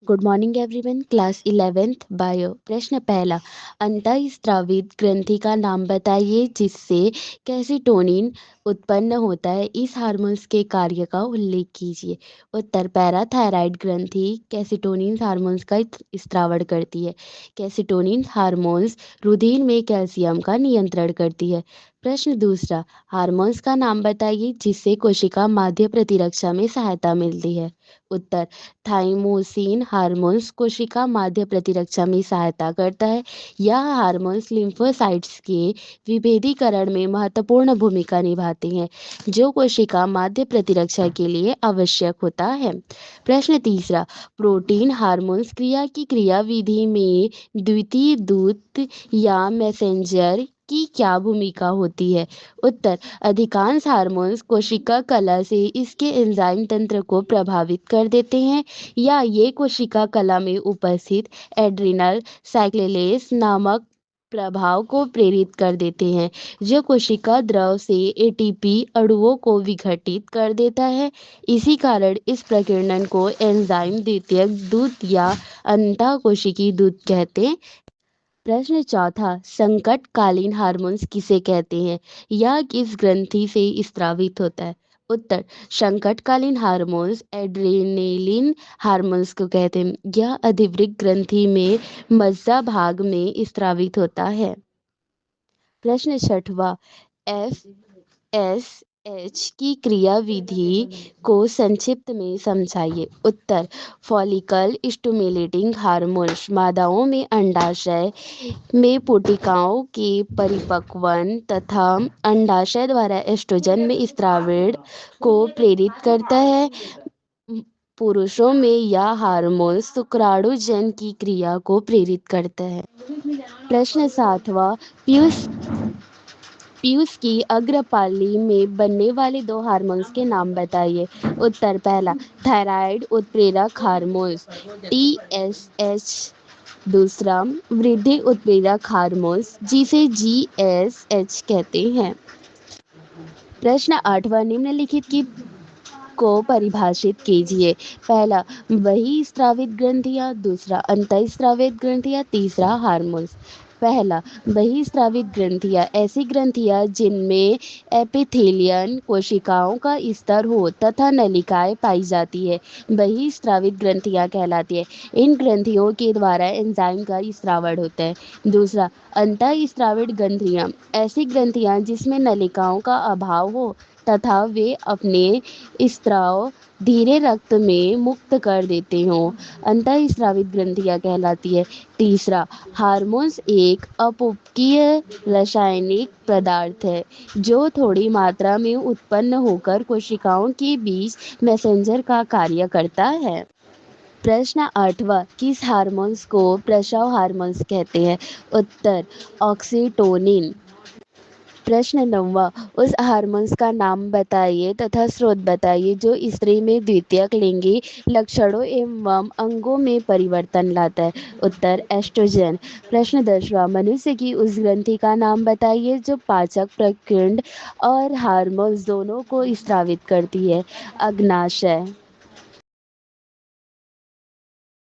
Good morning everyone. Class 11th bio. प्रश्न पहला, अंतःस्रावित ग्रंथि का नाम बताइए जिससे कैसिटोनिन उत्पन्न होता है। इस हार्मोन्स के कार्य का उल्लेख कीजिए। उत्तर, पैराथायराइड ग्रंथि कैसिटोनिन हार्मोन्स का स्त्रावण करती है। कैसिटोनिन हार्मोन्स रुधिर में कैल्शियम का नियंत्रण करती है। प्रश्न दूसरा, हार्मोन्स का नाम बताइए जिससे कोशिका माध्य प्रतिरक्षा में सहायता मिलती है। उत्तर, थाइमोसिन हार्मोन्स कोशिका माध्य प्रतिरक्षा में सहायता करता है। यह हार्मोन्स लिम्फोसाइट्स के विभेदीकरण में महत्वपूर्ण भूमिका निभाते हैं, जो कोशिका माध्य प्रतिरक्षा के लिए आवश्यक होता है। प्रश्न तीसरा, प्रोटीन हार्मोन्स क्रिया की क्रियाविधि में द्वितीय दूत या मैसेंजर की क्या भूमिका होती है। उत्तर, अधिकांश हार्मोन्स कोशिका कला से इसके एंजाइम तंत्र को प्रभावित कर देते हैं या ये कोशिका कला में उपस्थित एड्रिनल साइक्लेलेस नामक प्रभाव को प्रेरित कर देते हैं, जो कोशिका द्रव से एटीपी अणुओं को विघटित कर देता है। इसी कारण इस प्रकीर्णन को एंजाइम द्वितीयक दूत या अंतःकोशिकीय दूत कहते हैं। प्रश्न चौथा, संकटकालीन हार्मोन्स किसे कहते हैं? यह किस ग्रंथि से स्रावित होता है? उत्तर, संकटकालीन हार्मोन्स एड्रेनलिन हार्मोन्स को कहते हैं। यह अधिवृक्क ग्रंथि में मज्जा भाग में स्रावित होता है। प्रश्न छठवा, एफ की क्रियाविधि को संक्षिप्त में समझाइए। उत्तर, फॉलिकल स्टिमुलेटिंग हार्मोन्स मादाओं में अंडाशय में पुटिकाओं के परिपक्वन तथा अंडाशय द्वारा एस्ट्रोजन में स्रावित को प्रेरित करता है। पुरुषों में यह हार्मोन शुक्राणुजन की क्रिया को प्रेरित करता है। प्रश्न सातवां, पीयूष पीयूष की अग्रपाली में बनने वाले दो हार्मोन्स के नाम बताइए। उत्तर, पहला थायराइड उत्प्रेरक हार्मोन्स TSH, दूसरा वृद्धि उत्प्रेरक हार्मोन्स जिसे GSH कहते हैं। प्रश्न आठवां, निम्नलिखित की को परिभाषित कीजिए। पहला, बहिस्रावित ग्रंथियां, दूसरा अंतःस्रावित ग्रंथियां, तीसरा हार्मोन्स। पहला, बहिस्रावित ग्रंथियां ऐसी ग्रंथियां जिनमें एपिथेलियन कोशिकाओं का स्तर हो तथा नलिकाएं पाई जाती है, बहिस्रावित ग्रंथियां कहलाती है। इन ग्रंथियों के द्वारा एंजाइम का स्रावण होता है। दूसरा, अंतःस्रावित ग्रंथियां ऐसी ग्रंथियां जिसमें नलिकाओं का अभाव हो तथा वे अपने स्राव धीरे रक्त में मुक्त कर देते हों, अंतःस्रावित ग्रंथियां कहलाती है। तीसरा, हार्मोन्स एक अपौपकीय रासायनिक पदार्थ है जो थोड़ी मात्रा में उत्पन्न होकर कोशिकाओं के बीच मैसेंजर का कार्य करता है। प्रश्न आठवां, किस हार्मोन्स को प्रसव हार्मोन्स कहते हैं? उत्तर, ऑक्सीटोनिन। प्रश्न नौवां, उस हार्मोन्स का नाम बताइए तथा स्रोत बताइए जो स्त्री में द्वितीयक लिंगी लक्षणों एवं अंगों में परिवर्तन लाता है। उत्तर, एस्ट्रोजन। प्रश्न 10वां, मनुष्य की उस ग्रंथि का नाम बताइए जो पाचक प्रकीर्ण और हार्मोन्स दोनों को स्रावित करती है। अग्नाशय।